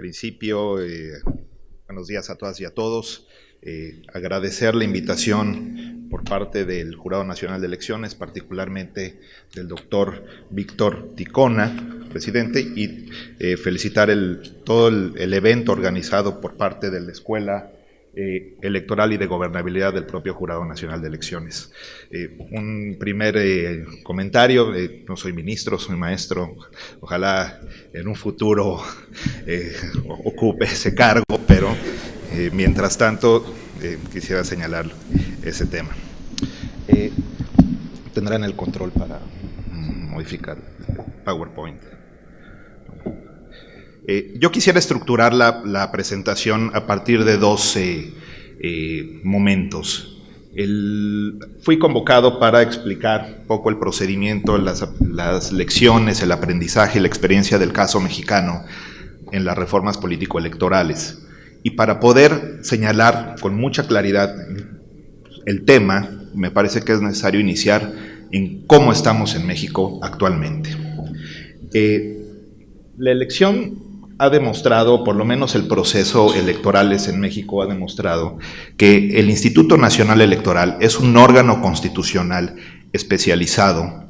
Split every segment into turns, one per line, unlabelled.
principio, buenos días a todas y a todos. Agradecer la invitación por parte del Jurado Nacional de Elecciones, particularmente del doctor Víctor Ticona, presidente, y felicitar todo el evento organizado por parte de la Escuela Electoral y de Gobernabilidad del propio Jurado Nacional de Elecciones. Un primer comentario: no soy ministro, soy maestro, ojalá en un futuro ocupe ese cargo, pero mientras tanto quisiera señalar ese tema. Tendrán el control para modificar el PowerPoint. Yo quisiera estructurar la presentación a partir de dos momentos. Fui convocado para explicar un poco el procedimiento, las lecciones, el aprendizaje, la experiencia del caso mexicano en las reformas político-electorales. Y para poder señalar con mucha claridad el tema, me parece que es necesario iniciar en cómo estamos en México actualmente. La elección ha demostrado, por lo menos el proceso electorales en México ha demostrado, que el Instituto Nacional Electoral es un órgano constitucional especializado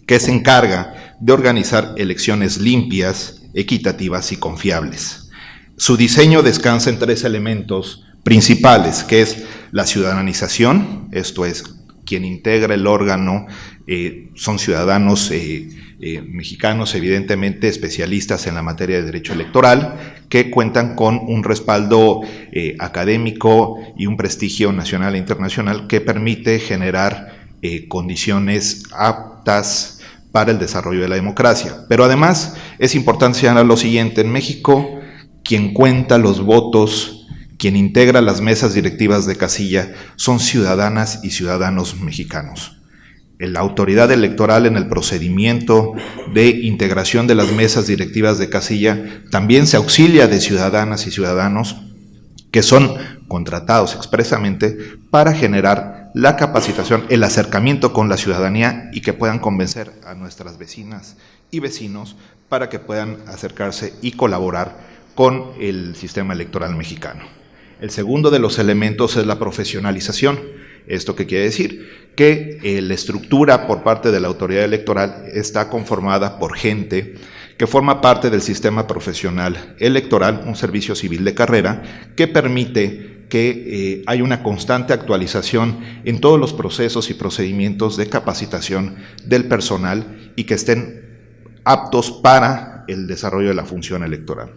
que se encarga de organizar elecciones limpias, equitativas y confiables. Su diseño descansa en tres elementos principales, que es la ciudadanización, esto es, quien integra el órgano son ciudadanos mexicanos, evidentemente especialistas en la materia de derecho electoral, que cuentan con un respaldo académico y un prestigio nacional e internacional que permite generar condiciones aptas para el desarrollo de la democracia. Pero además es importante señalar lo siguiente: en México, quien cuenta los votos, quien integra las mesas directivas de casilla, son ciudadanas y ciudadanos mexicanos. La autoridad electoral en el procedimiento de integración de las mesas directivas de casilla también se auxilia de ciudadanas y ciudadanos que son contratados expresamente para generar la capacitación, el acercamiento con la ciudadanía y que puedan convencer a nuestras vecinas y vecinos para que puedan acercarse y colaborar con el sistema electoral mexicano. El segundo de los elementos es la profesionalización. ¿Esto qué quiere decir? Que la estructura por parte de la autoridad electoral está conformada por gente que forma parte del sistema profesional electoral, un servicio civil de carrera, que permite que haya una constante actualización en todos los procesos y procedimientos de capacitación del personal y que estén aptos para el desarrollo de la función electoral.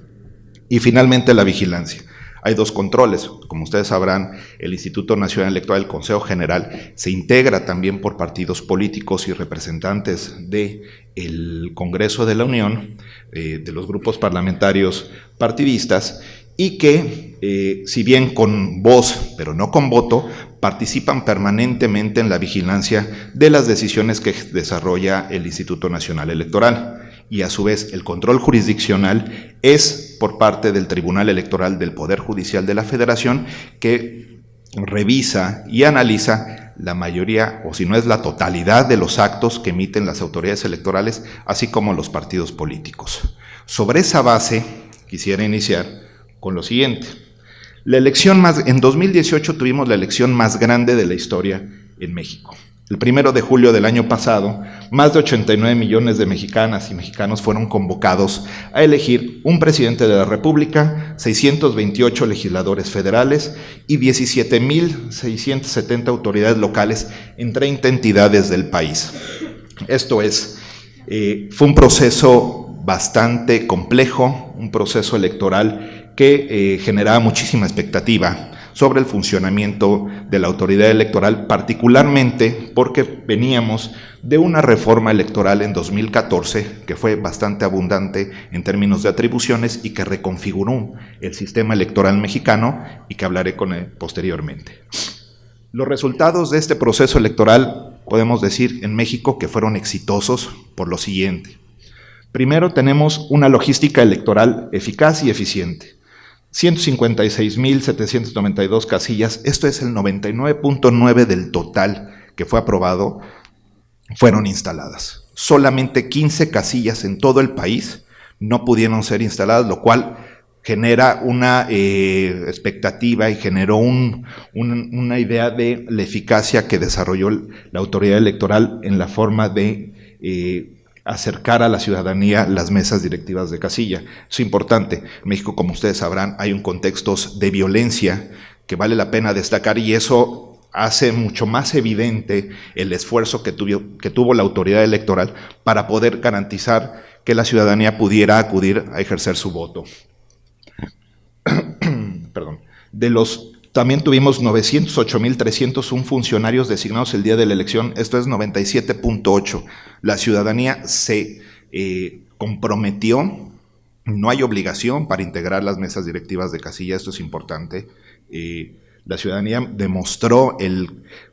Y finalmente la vigilancia. Hay dos controles. Como ustedes sabrán, el Instituto Nacional Electoral, el Consejo General, se integra también por partidos políticos y representantes del Congreso de la Unión, de los grupos parlamentarios partidistas, y que, si bien con voz, pero no con voto, participan permanentemente en la vigilancia de las decisiones que desarrolla el Instituto Nacional Electoral. Y a su vez el control jurisdiccional es por parte del Tribunal Electoral del Poder Judicial de la Federación, que revisa y analiza la mayoría, o si no es la totalidad, de los actos que emiten las autoridades electorales, así como los partidos políticos. Sobre esa base quisiera iniciar con lo siguiente. En 2018 tuvimos la elección más grande de la historia en México. El 1 de julio del año pasado, más de 89 millones de mexicanas y mexicanos fueron convocados a elegir un presidente de la República, 628 legisladores federales y 17,670 autoridades locales en 30 entidades del país. Esto es, fue un proceso bastante complejo, un proceso electoral que generaba muchísima expectativa sobre el funcionamiento de la autoridad electoral, particularmente porque veníamos de una reforma electoral en 2014 que fue bastante abundante en términos de atribuciones y que reconfiguró el sistema electoral mexicano y que hablaré con él posteriormente. Los resultados de este proceso electoral podemos decir en México que fueron exitosos por lo siguiente. Primero, tenemos una logística electoral eficaz y eficiente. 156,792 casillas, esto es el 99.9% del total que fue aprobado, fueron instaladas. Solamente 15 casillas en todo el país no pudieron ser instaladas, lo cual genera una expectativa y generó una idea de la eficacia que desarrolló la autoridad electoral en la forma de acercar a la ciudadanía las mesas directivas de casilla. Es importante. En México, como ustedes sabrán, hay un contexto de violencia que vale la pena destacar, y eso hace mucho más evidente el esfuerzo que tuvo la autoridad electoral para poder garantizar que la ciudadanía pudiera acudir a ejercer su voto. Perdón. También tuvimos 908,301 funcionarios designados el día de la elección, esto es 97.8%. La ciudadanía se comprometió, no hay obligación para integrar las mesas directivas de casilla, esto es importante. La ciudadanía demostró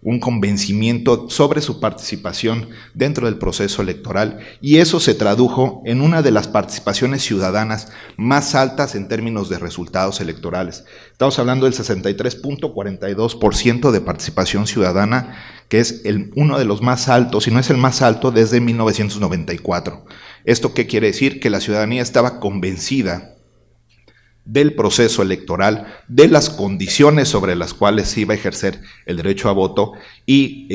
un convencimiento sobre su participación dentro del proceso electoral, y eso se tradujo en una de las participaciones ciudadanas más altas en términos de resultados electorales. Estamos hablando del 63.42% de participación ciudadana, que es uno de los más altos, si no es el más alto, desde 1994. ¿Esto qué quiere decir? Que la ciudadanía estaba convencida del proceso electoral, de las condiciones sobre las cuales se iba a ejercer el derecho a voto, y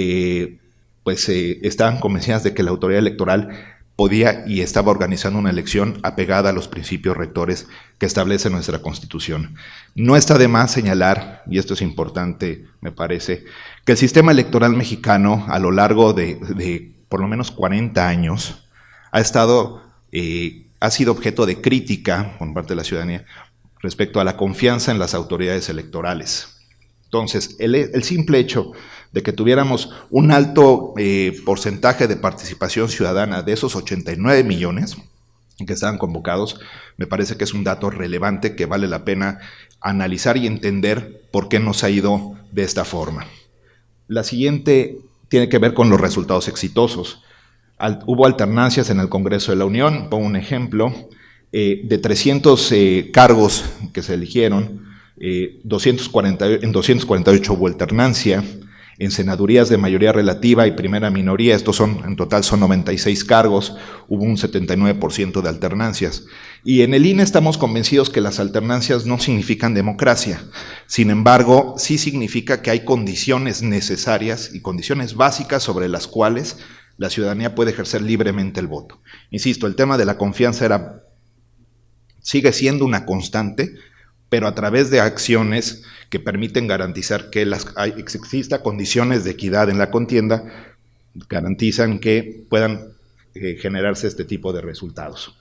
estaban convencidas de que la autoridad electoral podía y estaba organizando una elección apegada a los principios rectores que establece nuestra Constitución. No está de más señalar, y esto es importante, me parece, que el sistema electoral mexicano a lo largo de por lo menos 40 años ha sido objeto de crítica por parte de la ciudadanía respecto a la confianza en las autoridades electorales. Entonces, el simple hecho de que tuviéramos un alto porcentaje de participación ciudadana de esos 89 millones que estaban convocados, me parece que es un dato relevante que vale la pena analizar y entender por qué nos ha ido de esta forma. La siguiente tiene que ver con los resultados exitosos. Hubo alternancias en el Congreso de la Unión, pongo un ejemplo. De 300 cargos que se eligieron, en 248 hubo alternancia. En senadurías de mayoría relativa y primera minoría, en total son 96 cargos, hubo un 79% de alternancias. Y en el INE estamos convencidos que las alternancias no significan democracia. Sin embargo, sí significa que hay condiciones necesarias y condiciones básicas sobre las cuales la ciudadanía puede ejercer libremente el voto. Insisto, el tema de la confianza sigue siendo una constante, pero a través de acciones que permiten garantizar que exista condiciones de equidad en la contienda, garantizan que puedan generarse este tipo de resultados.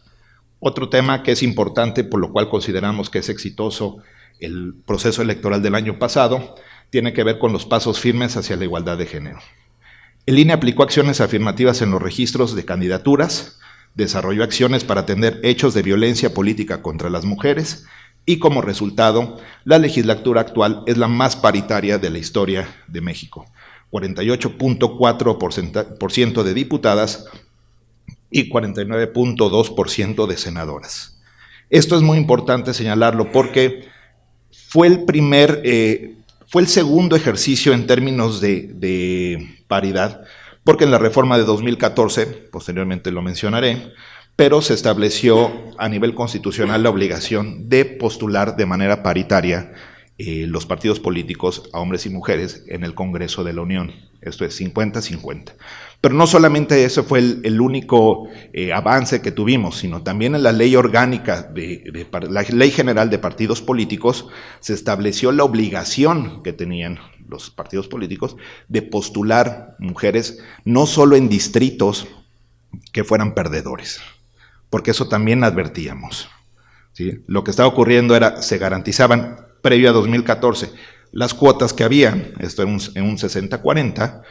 Otro tema que es importante, por lo cual consideramos que es exitoso el proceso electoral del año pasado, tiene que ver con los pasos firmes hacia la igualdad de género. El INE aplicó acciones afirmativas en los registros de candidaturas, desarrolló acciones para atender hechos de violencia política contra las mujeres, y como resultado, la legislatura actual es la más paritaria de la historia de México. 48.4% de diputadas y 49.2% de senadoras. Esto es muy importante señalarlo porque fue el segundo ejercicio en términos de paridad, porque en la reforma de 2014, posteriormente lo mencionaré, pero se estableció a nivel constitucional la obligación de postular de manera paritaria los partidos políticos a hombres y mujeres en el Congreso de la Unión. Esto es 50-50. Pero no solamente eso fue el único avance que tuvimos, sino también en la ley orgánica, la Ley General de Partidos Políticos, se estableció la obligación que tenían los partidos políticos de postular mujeres no solo en distritos que fueran perdedores, porque eso también advertíamos, ¿sí? Lo que estaba ocurriendo se garantizaban previo a 2014 las cuotas que había, esto en un 60-40,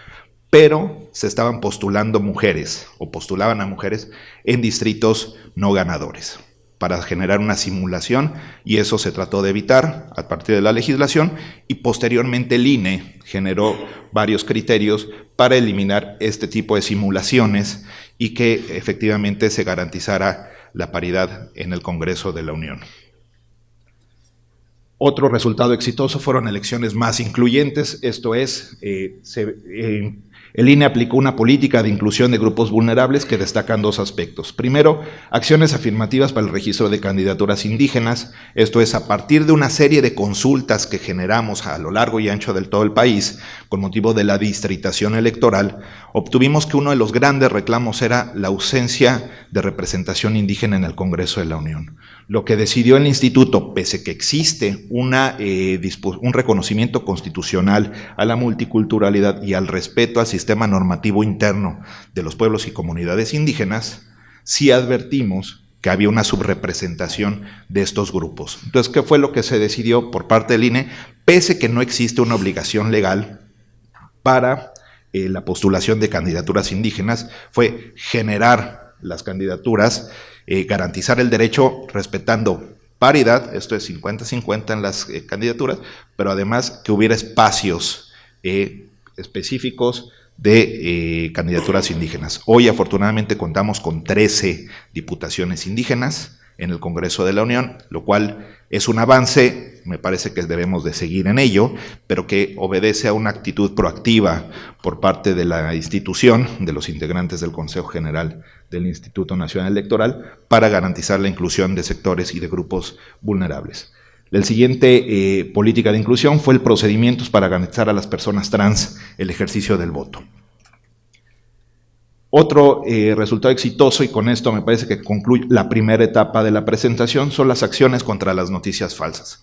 pero se estaban postulando mujeres o postulaban a mujeres en distritos no ganadores para generar una simulación, y eso se trató de evitar a partir de la legislación, y posteriormente el INE generó varios criterios para eliminar este tipo de simulaciones y que efectivamente se garantizara la paridad en el Congreso de la Unión. Otro resultado exitoso fueron elecciones más incluyentes, esto es, El INE aplicó una política de inclusión de grupos vulnerables que destacan dos aspectos. Primero, acciones afirmativas para el registro de candidaturas indígenas, esto es, a partir de una serie de consultas que generamos a lo largo y ancho del todo el país, con motivo de la distritación electoral, obtuvimos que uno de los grandes reclamos era la ausencia de representación indígena en el Congreso de la Unión. Lo que decidió el instituto, pese que existe un reconocimiento constitucional a la multiculturalidad y al respeto al sistema normativo interno de los pueblos y comunidades indígenas, sí advertimos que había una subrepresentación de estos grupos. Entonces, ¿qué fue lo que se decidió por parte del INE? Pese que no existe una obligación legal para la postulación de candidaturas indígenas, fue generar las candidaturas, garantizar el derecho respetando paridad, esto es 50-50 en las candidaturas, pero además que hubiera espacios específicos de candidaturas indígenas. Hoy afortunadamente contamos con 13 diputaciones indígenas en el Congreso de la Unión, lo cual es un avance, me parece que debemos de seguir en ello, pero que obedece a una actitud proactiva por parte de la institución, de los integrantes del Consejo General del Instituto Nacional Electoral, para garantizar la inclusión de sectores y de grupos vulnerables. La siguiente política de inclusión fue el procedimientos para garantizar a las personas trans el ejercicio del voto. Otro resultado exitoso, y con esto me parece que concluye la primera etapa de la presentación, son las acciones contra las noticias falsas.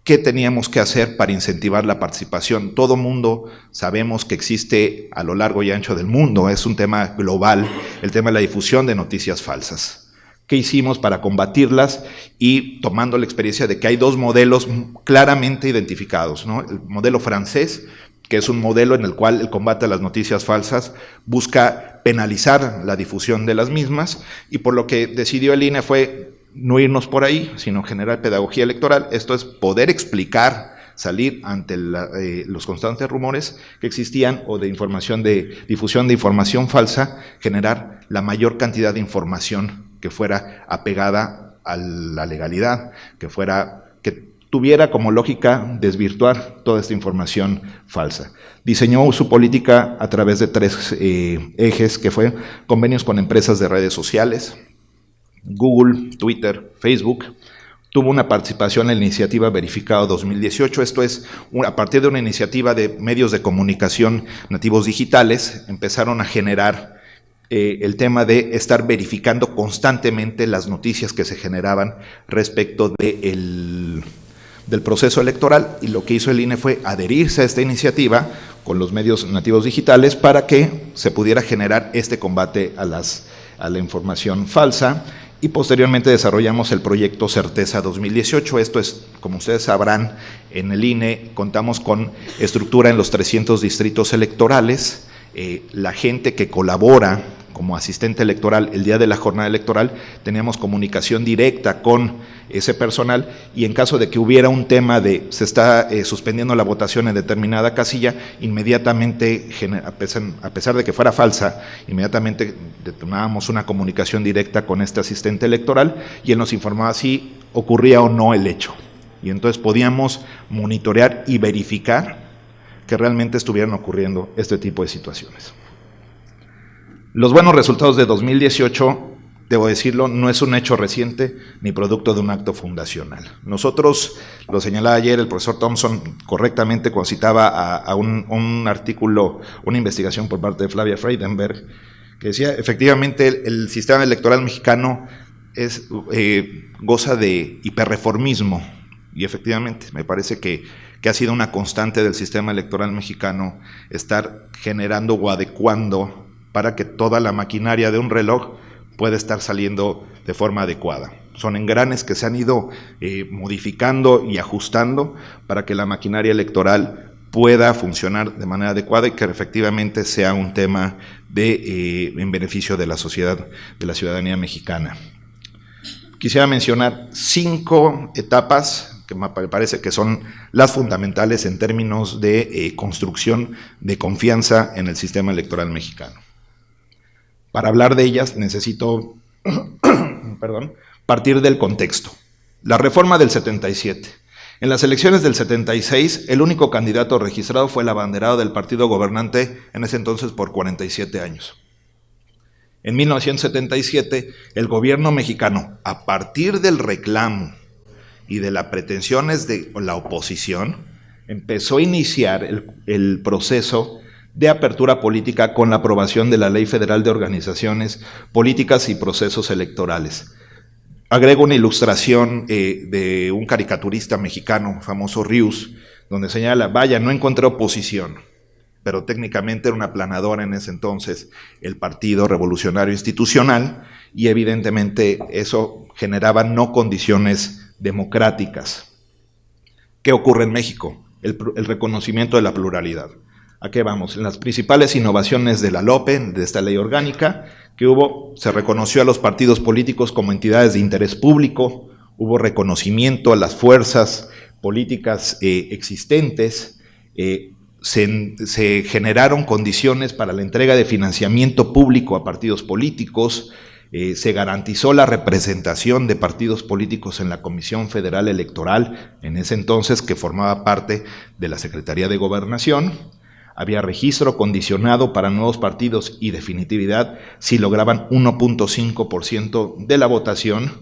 ¿Qué teníamos que hacer para incentivar la participación? Todo mundo sabemos que existe a lo largo y ancho del mundo, es un tema global, el tema de la difusión de noticias falsas. ¿Qué hicimos para combatirlas? Y tomando la experiencia de que hay dos modelos claramente identificados, ¿no? El modelo francés, que es un modelo en el cual el combate a las noticias falsas busca penalizar la difusión de las mismas, y por lo que decidió el INE fue no irnos por ahí, sino generar pedagogía electoral, esto es poder explicar, salir ante los constantes rumores que existían o de información, de difusión de información falsa, generar la mayor cantidad de información que fuera apegada a la legalidad, que tuviera como lógica desvirtuar toda esta información falsa. Diseñó su política a través de 3 ejes, que fue convenios con empresas de redes sociales, Google, Twitter, Facebook. Tuvo una participación en la iniciativa Verificado 2018, esto es, a partir de una iniciativa de medios de comunicación nativos digitales, empezaron a generar el tema de estar verificando constantemente las noticias que se generaban respecto del proceso electoral, y lo que hizo el INE fue adherirse a esta iniciativa con los medios nativos digitales para que se pudiera generar este combate a la información falsa, y posteriormente desarrollamos el proyecto Certeza 2018. Esto es, como ustedes sabrán, en el INE contamos con estructura en los 300 distritos electorales. La gente que colabora como asistente electoral el día de la jornada electoral, teníamos comunicación directa con ese personal, y en caso de que hubiera un tema de se está suspendiendo la votación en determinada casilla, inmediatamente, a pesar de que fuera falsa, inmediatamente detonábamos una comunicación directa con este asistente electoral, y él nos informaba si ocurría o no el hecho. Y entonces podíamos monitorear y verificar que realmente estuvieran ocurriendo este tipo de situaciones. Los buenos resultados de 2018, debo decirlo, no es un hecho reciente ni producto de un acto fundacional. Nosotros, lo señalaba ayer el profesor Thompson correctamente cuando citaba a un artículo, una investigación por parte de Flavia Freidenberg, que decía, efectivamente, el sistema electoral mexicano goza de hiperreformismo, y efectivamente, me parece que ha sido una constante del sistema electoral mexicano estar generando o adecuando para que toda la maquinaria de un reloj pueda estar saliendo de forma adecuada. Son engranes que se han ido modificando y ajustando para que la maquinaria electoral pueda funcionar de manera adecuada y que efectivamente sea un tema en beneficio de la sociedad, de la ciudadanía mexicana. Quisiera mencionar 5 etapas que me parece que son las fundamentales en términos de construcción de confianza en el sistema electoral mexicano. Para hablar de ellas necesito partir del contexto. La reforma del 77, En las elecciones del 76, el único candidato registrado fue el abanderado del partido gobernante en ese entonces por 47 años. En 1977, el gobierno mexicano, a partir del reclamo y de las pretensiones de la oposición, empezó a iniciar el proceso de apertura política con la aprobación de la Ley Federal de Organizaciones Políticas y Procesos Electorales. Agrego una ilustración de un caricaturista mexicano, famoso Rius, donde señala, vaya, no encontré oposición, pero técnicamente era una aplanadora en ese entonces el Partido Revolucionario Institucional, y evidentemente eso generaba no condiciones democráticas. ¿Qué ocurre en México? El reconocimiento de la pluralidad. ¿A qué vamos? En las principales innovaciones de la LOPE, de esta ley orgánica que hubo, se reconoció a los partidos políticos como entidades de interés público, hubo reconocimiento a las fuerzas políticas existentes, se generaron condiciones para la entrega de financiamiento público a partidos políticos, se garantizó la representación de partidos políticos en la Comisión Federal Electoral, en ese entonces que formaba parte de la Secretaría de Gobernación. Había registro condicionado para nuevos partidos y definitividad si lograban 1.5% de la votación.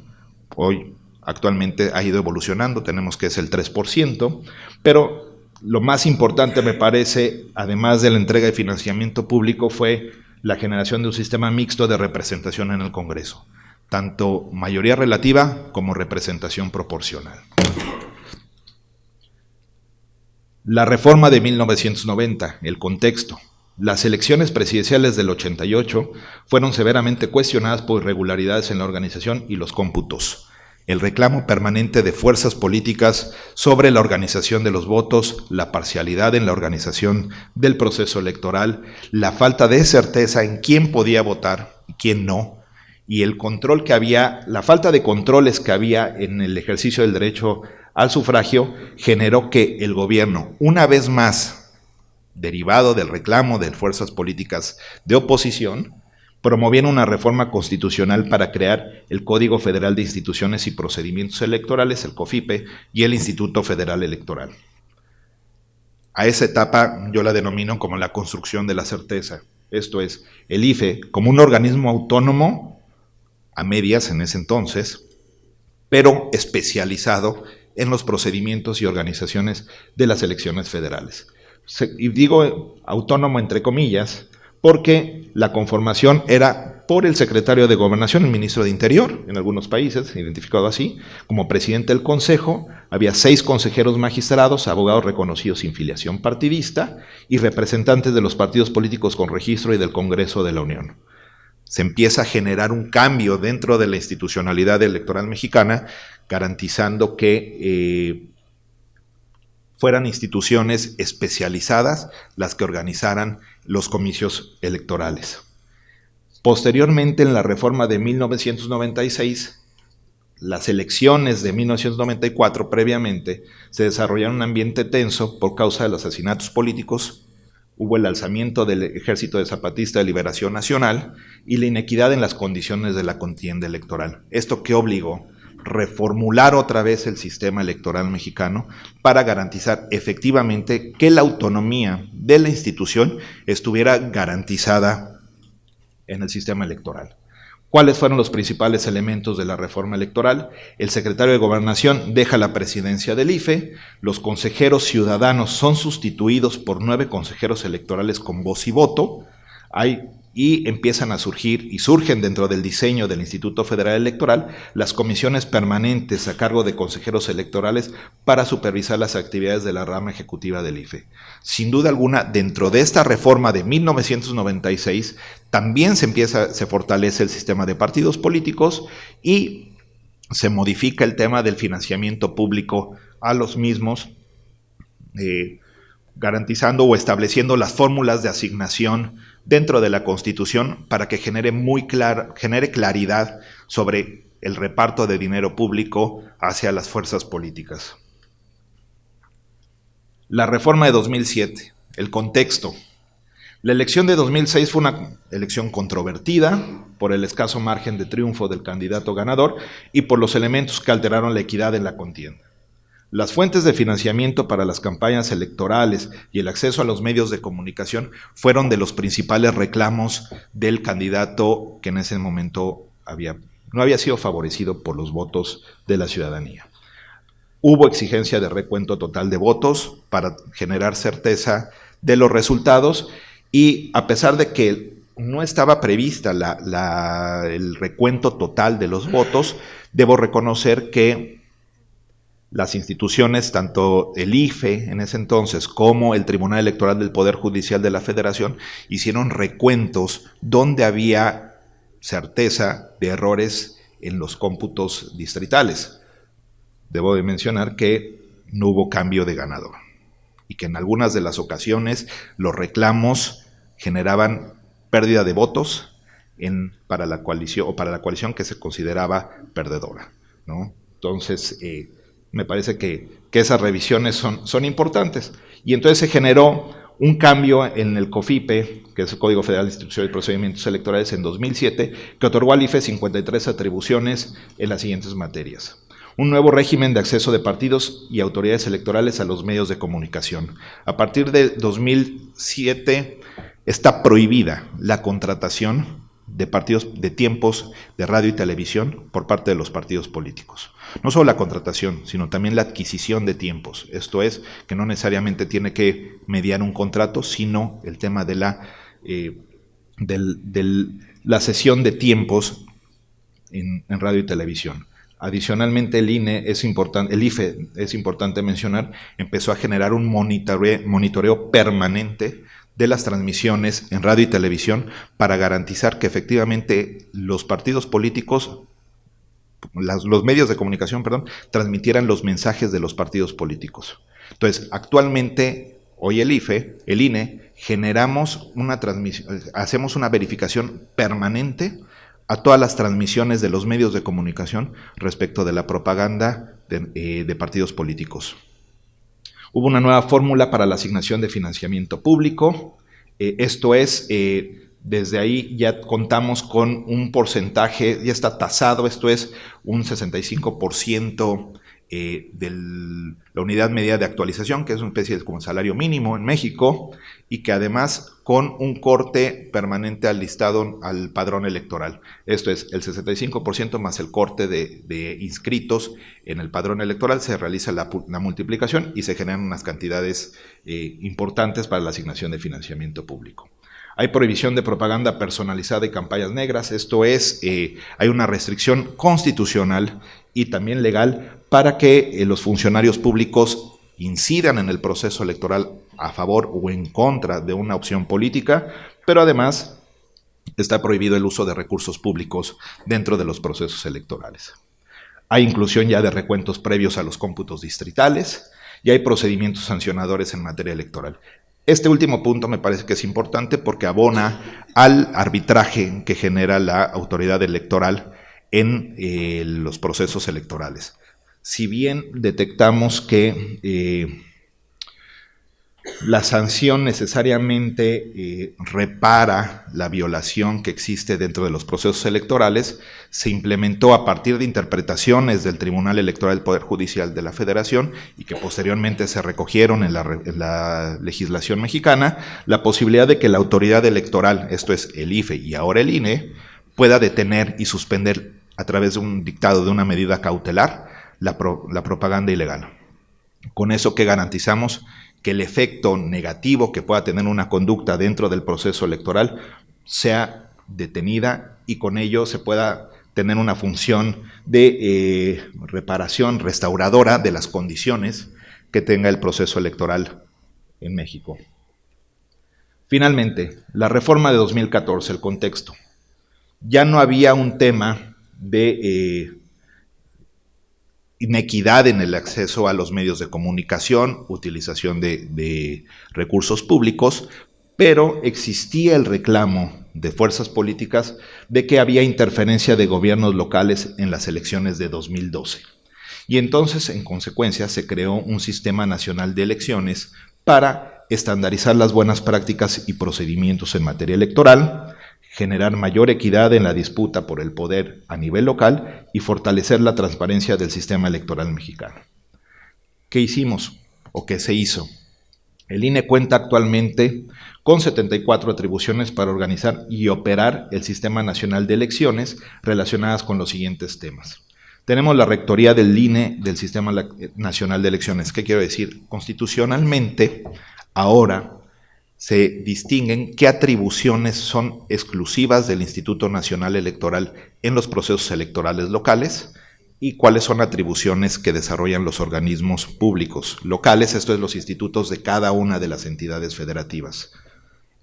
Hoy actualmente ha ido evolucionando, tenemos que es el 3%, pero lo más importante me parece, además de la entrega de financiamiento público, fue la generación de un sistema mixto de representación en el Congreso, tanto mayoría relativa como representación proporcional. La reforma de 1990, el contexto. Las elecciones presidenciales del 88 fueron severamente cuestionadas por irregularidades en la organización y los cómputos. El reclamo permanente de fuerzas políticas sobre la organización de los votos, la parcialidad en la organización del proceso electoral, la falta de certeza en quién podía votar y quién no, y el control que había, la falta de controles que había en el ejercicio del derecho al sufragio, generó que el gobierno, una vez más, derivado del reclamo de fuerzas políticas de oposición, promoviera una reforma constitucional para crear el Código Federal de Instituciones y Procedimientos Electorales, el COFIPE, y el Instituto Federal Electoral. A esa etapa yo la denomino como la construcción de la certeza. Esto es, el IFE como un organismo autónomo, a medias en ese entonces, pero especializado en los procedimientos y organizaciones de las elecciones federales. Y digo autónomo entre comillas, porque la conformación era por el secretario de Gobernación, el ministro de Interior, en algunos países, identificado así, como presidente del Consejo, había 6 consejeros magistrados, abogados reconocidos sin filiación partidista y representantes de los partidos políticos con registro y del Congreso de la Unión. Se empieza a generar un cambio dentro de la institucionalidad electoral mexicana, garantizando que fueran instituciones especializadas las que organizaran los comicios electorales. Posteriormente, en la reforma de 1996, las elecciones de 1994 previamente se desarrollaron en un ambiente tenso por causa de los asesinatos políticos, hubo el alzamiento del Ejército de Zapatista de Liberación Nacional y la inequidad en las condiciones de la contienda electoral. ¿Esto qué obligó? Reformular otra vez el sistema electoral mexicano para garantizar efectivamente que la autonomía de la institución estuviera garantizada en el sistema electoral. ¿Cuáles fueron los principales elementos de la reforma electoral? El secretario de Gobernación deja la presidencia del IFE, los consejeros ciudadanos son sustituidos por 9 consejeros electorales con voz y voto, y empiezan a surgir y surgen dentro del diseño del Instituto Federal Electoral las comisiones permanentes a cargo de consejeros electorales para supervisar las actividades de la rama ejecutiva del IFE. Sin duda alguna, dentro de esta reforma de 1996 también se fortalece el sistema de partidos políticos y se modifica el tema del financiamiento público a los mismos, garantizando o estableciendo las fórmulas de asignación dentro de la Constitución para que genere claridad sobre el reparto de dinero público hacia las fuerzas políticas. La reforma de 2007, el contexto. La elección de 2006 fue una elección controvertida por el escaso margen de triunfo del candidato ganador y por los elementos que alteraron la equidad en la contienda. Las fuentes de financiamiento para las campañas electorales y el acceso a los medios de comunicación fueron de los principales reclamos del candidato que en ese momento no había sido favorecido por los votos de la ciudadanía. Hubo exigencia de recuento total de votos para generar certeza de los resultados y a pesar de que no estaba prevista el recuento total de los votos, debo reconocer que las instituciones, tanto el IFE en ese entonces como el Tribunal Electoral del Poder Judicial de la Federación, hicieron recuentos donde había certeza de errores en los cómputos distritales. Debo de mencionar que no hubo cambio de ganador y que en algunas de las ocasiones los reclamos generaban pérdida de votos para la coalición que se consideraba perdedora, ¿no? Entonces, me parece que esas revisiones son importantes. Y entonces se generó un cambio en el COFIPE, que es el Código Federal de Instituciones y Procedimientos Electorales, en 2007, que otorgó al IFE 53 atribuciones en las siguientes materias. Un nuevo régimen de acceso de partidos y autoridades electorales a los medios de comunicación. A partir de 2007 está prohibida la contratación de partidos de tiempos de radio y televisión por parte de los partidos políticos. No solo la contratación, sino también la adquisición de tiempos. Esto es, que no necesariamente tiene que mediar un contrato, sino el tema de la cesión de tiempos en radio y televisión. Adicionalmente, el IFE, es importante mencionar, empezó a generar un monitoreo permanente de las transmisiones en radio y televisión para garantizar que efectivamente los partidos políticos, los medios de comunicación, transmitieran los mensajes de los partidos políticos. Entonces, actualmente, hoy el INE, hacemos una verificación permanente a todas las transmisiones de los medios de comunicación respecto de la propaganda de partidos políticos. Hubo una nueva fórmula para la asignación de financiamiento público, esto es, desde ahí ya contamos con un porcentaje, ya está tasado, esto es un 65% de la unidad media de actualización, que es una especie de como salario mínimo en México, y que además con un corte permanente al listado, al padrón electoral. Esto es, el 65% más el corte de inscritos en el padrón electoral, se realiza la multiplicación y se generan unas cantidades importantes para la asignación de financiamiento público. Hay prohibición de propaganda personalizada y campañas negras, esto es, hay una restricción constitucional y también legal para que los funcionarios públicos incidan en el proceso electoral a favor o en contra de una opción política, pero además está prohibido el uso de recursos públicos dentro de los procesos electorales. Hay inclusión ya de recuentos previos a los cómputos distritales y hay procedimientos sancionadores en materia electoral. Este último punto me parece que es importante porque abona al arbitraje que genera la autoridad electoral en los procesos electorales. Si bien detectamos que la sanción necesariamente repara la violación que existe dentro de los procesos electorales, se implementó a partir de interpretaciones del Tribunal Electoral del Poder Judicial de la Federación y que posteriormente se recogieron en la legislación mexicana, la posibilidad de que la autoridad electoral, esto es el IFE y ahora el INE, pueda detener y suspender a través de un dictado de una medida cautelar la propaganda ilegal. Con eso que garantizamos que el efecto negativo que pueda tener una conducta dentro del proceso electoral sea detenida y con ello se pueda tener una función de reparación restauradora de las condiciones que tenga el proceso electoral en México. Finalmente, la reforma de 2014, el contexto. Ya no había un tema de inequidad en el acceso a los medios de comunicación, utilización de recursos públicos, pero existía el reclamo de fuerzas políticas de que había interferencia de gobiernos locales en las elecciones de 2012. Y entonces, en consecuencia, se creó un sistema nacional de elecciones para estandarizar las buenas prácticas y procedimientos en materia electoral, generar mayor equidad en la disputa por el poder a nivel local y fortalecer la transparencia del sistema electoral mexicano. ¿Qué hicimos o qué se hizo? El INE cuenta actualmente con 74 atribuciones para organizar y operar el Sistema Nacional de Elecciones relacionadas con los siguientes temas. Tenemos la rectoría del INE del Sistema Nacional de Elecciones. ¿Qué quiero decir? Constitucionalmente, ahora se distinguen qué atribuciones son exclusivas del Instituto Nacional Electoral en los procesos electorales locales y cuáles son atribuciones que desarrollan los organismos públicos locales, esto es los institutos de cada una de las entidades federativas.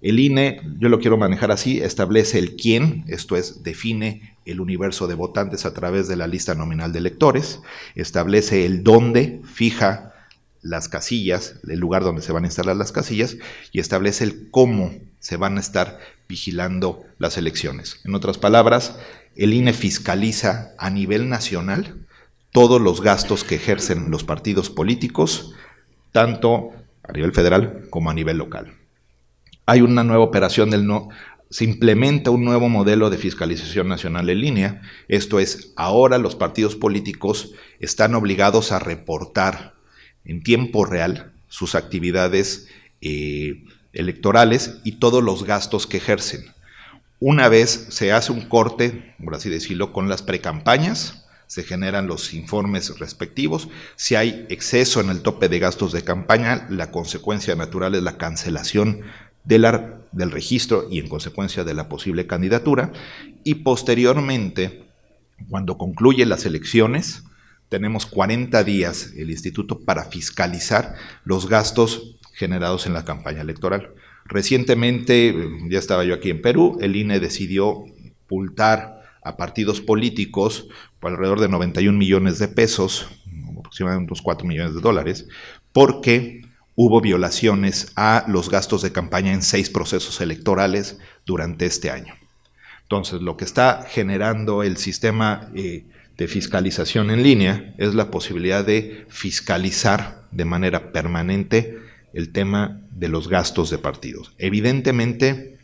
El INE, yo lo quiero manejar así, establece el quién, esto es, define el universo de votantes a través de la lista nominal de electores, establece el dónde, fija las casillas, el lugar donde se van a instalar las casillas, y establece el cómo se van a estar vigilando las elecciones. En otras palabras, el INE fiscaliza a nivel nacional todos los gastos que ejercen los partidos políticos, tanto a nivel federal como a nivel local. Hay una nueva operación se implementa un nuevo modelo de fiscalización nacional en línea. Esto es, ahora los partidos políticos están obligados a reportar en tiempo real sus actividades electorales y todos los gastos que ejercen. Una vez se hace un corte, por así decirlo, con las precampañas, se generan los informes respectivos. Si hay exceso en el tope de gastos de campaña, la consecuencia natural es la cancelación del registro y en consecuencia de la posible candidatura. Y posteriormente, cuando concluyen las elecciones, tenemos 40 días el instituto para fiscalizar los gastos generados en la campaña electoral. Recientemente, ya estaba yo aquí en Perú, el INE decidió multar a partidos políticos por alrededor de 91 millones de pesos, aproximadamente unos 4 millones de dólares, porque hubo violaciones a los gastos de campaña en 6 procesos electorales durante este año. Entonces, lo que está generando el sistema de fiscalización en línea es la posibilidad de fiscalizar de manera permanente el tema de los gastos de partidos. Evidentemente,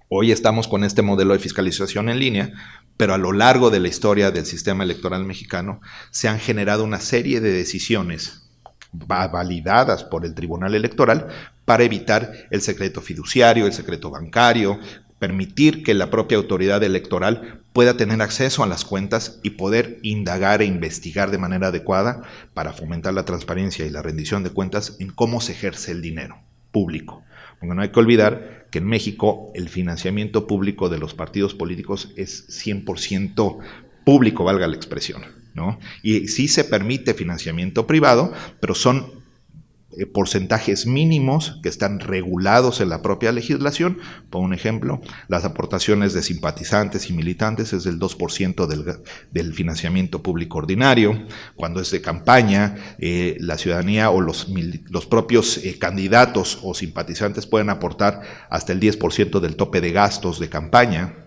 hoy estamos con este modelo de fiscalización en línea, pero a lo largo de la historia del sistema electoral mexicano se han generado una serie de decisiones validadas por el Tribunal Electoral para evitar el secreto fiduciario, el secreto bancario, permitir que la propia autoridad electoral pueda tener acceso a las cuentas y poder indagar e investigar de manera adecuada para fomentar la transparencia y la rendición de cuentas en cómo se ejerce el dinero público. Porque no hay que olvidar que en México el financiamiento público de los partidos políticos es 100% público, valga la expresión, ¿no? Y sí se permite financiamiento privado, pero son porcentajes mínimos que están regulados en la propia legislación. Por un ejemplo, las aportaciones de simpatizantes y militantes es del 2% del financiamiento público ordinario. Cuando es de campaña, la ciudadanía o los propios candidatos o simpatizantes pueden aportar hasta el 10% del tope de gastos de campaña,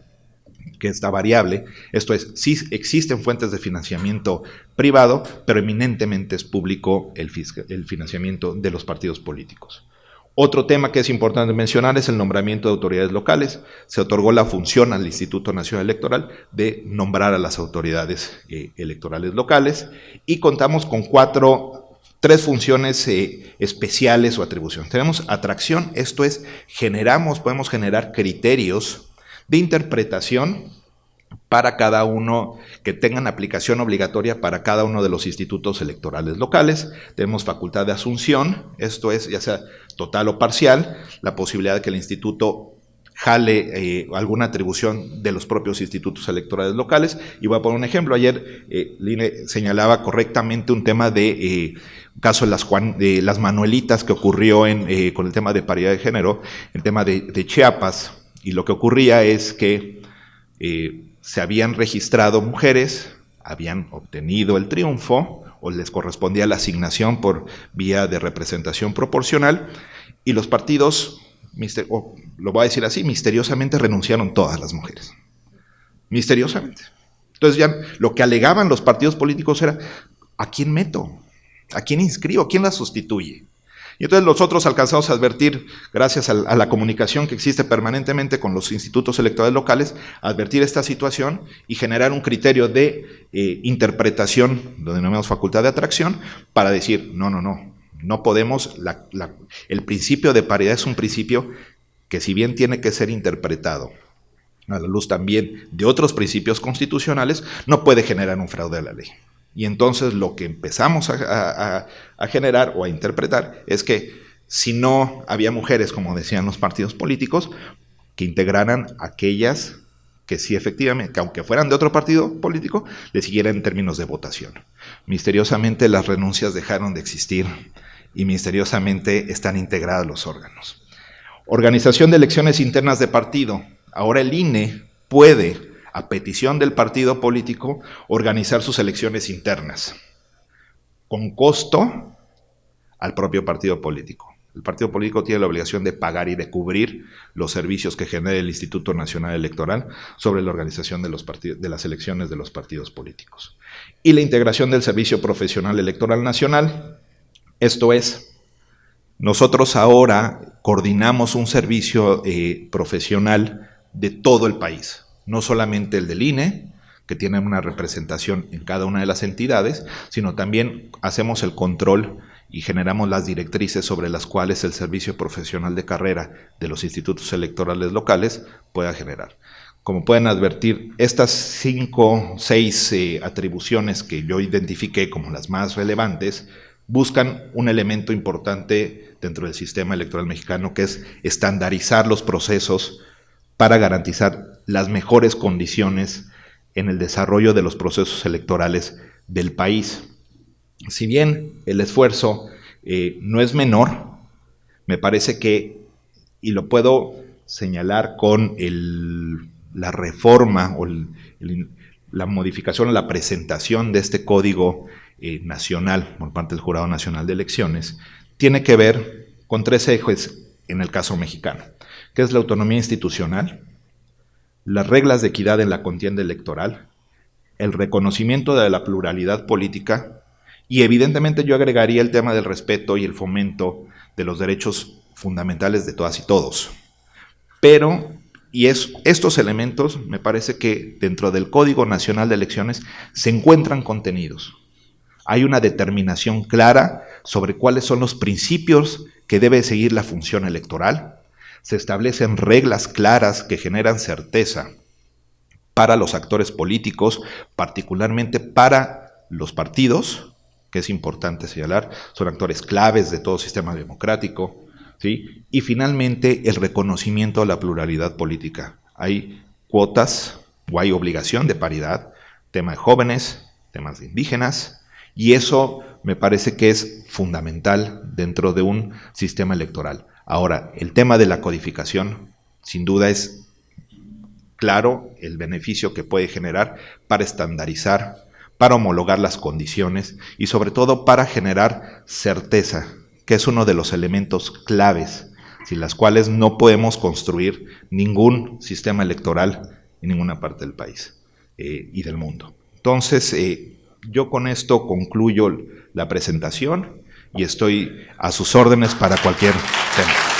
que está variable. Esto es, sí existen fuentes de financiamiento privado, pero eminentemente es público el financiamiento de los partidos políticos. Otro tema que es importante mencionar es el nombramiento de autoridades locales. Se otorgó la función al Instituto Nacional Electoral de nombrar a las autoridades electorales locales y contamos con tres funciones especiales o atribuciones. Tenemos atracción, esto es, podemos generar criterios de interpretación para cada uno, que tengan aplicación obligatoria para cada uno de los institutos electorales locales. Tenemos facultad de asunción, esto es, ya sea total o parcial, la posibilidad de que el instituto jale alguna atribución de los propios institutos electorales locales. Y voy a poner un ejemplo. Ayer el INE señalaba correctamente un tema de caso de las Manuelitas que ocurrió con el tema de paridad de género, el tema de Chiapas. Y lo que ocurría es que se habían registrado mujeres, habían obtenido el triunfo o les correspondía la asignación por vía de representación proporcional y los partidos, lo voy a decir así, misteriosamente renunciaron todas las mujeres. Misteriosamente. Entonces ya lo que alegaban los partidos políticos era, ¿a quién meto? ¿A quién inscribo? ¿Quién la sustituye? Y entonces nosotros alcanzamos a advertir, gracias a la comunicación que existe permanentemente con los institutos electorales locales, advertir esta situación y generar un criterio de interpretación, lo denominamos facultad de atracción, para decir, no podemos, el principio de paridad es un principio que si bien tiene que ser interpretado a la luz también de otros principios constitucionales, no puede generar un fraude a la ley. Y entonces lo que empezamos a generar o a interpretar es que si no había mujeres, como decían los partidos políticos, que integraran aquellas que sí efectivamente, que aunque fueran de otro partido político, le siguieran en términos de votación. Misteriosamente las renuncias dejaron de existir y misteriosamente están integrados los órganos. Organización de elecciones internas de partido. Ahora el INE puede, a petición del partido político, organizar sus elecciones internas, con costo al propio partido político. El partido político tiene la obligación de pagar y de cubrir los servicios que genere el Instituto Nacional Electoral sobre la organización de las elecciones de los partidos políticos. Y la integración del Servicio Profesional Electoral Nacional, esto es, nosotros ahora coordinamos un servicio profesional de todo el país. No solamente el del INE, que tiene una representación en cada una de las entidades, sino también hacemos el control y generamos las directrices sobre las cuales el servicio profesional de carrera de los institutos electorales locales pueda generar. Como pueden advertir, estas 5 o 6 atribuciones que yo identifiqué como las más relevantes, buscan un elemento importante dentro del sistema electoral mexicano, que es estandarizar los procesos para garantizar las mejores condiciones en el desarrollo de los procesos electorales del país. Si bien el esfuerzo no es menor, me parece que, y lo puedo señalar con la reforma o la modificación o la presentación de este código nacional por parte del Jurado Nacional de Elecciones, tiene que ver con 3 ejes en el caso mexicano, que es la autonomía institucional, las reglas de equidad en la contienda electoral, el reconocimiento de la pluralidad política y evidentemente yo agregaría el tema del respeto y el fomento de los derechos fundamentales de todas y todos. Pero, estos elementos me parece que dentro del Código Nacional de Elecciones se encuentran contenidos. Hay una determinación clara sobre cuáles son los principios que debe seguir la función electoral. Se establecen reglas claras que generan certeza para los actores políticos, particularmente para los partidos, que es importante señalar, son actores claves de todo sistema democrático, ¿sí? Y finalmente el reconocimiento de la pluralidad política. Hay cuotas o hay obligación de paridad, tema de jóvenes, temas de indígenas, y eso me parece que es fundamental dentro de un sistema electoral. Ahora, el tema de la codificación, sin duda es claro el beneficio que puede generar para estandarizar, para homologar las condiciones y sobre todo para generar certeza, que es uno de los elementos claves, sin las cuales no podemos construir ningún sistema electoral en ninguna parte del país y del mundo. Entonces, yo con esto concluyo la presentación y estoy a sus órdenes para cualquier tema.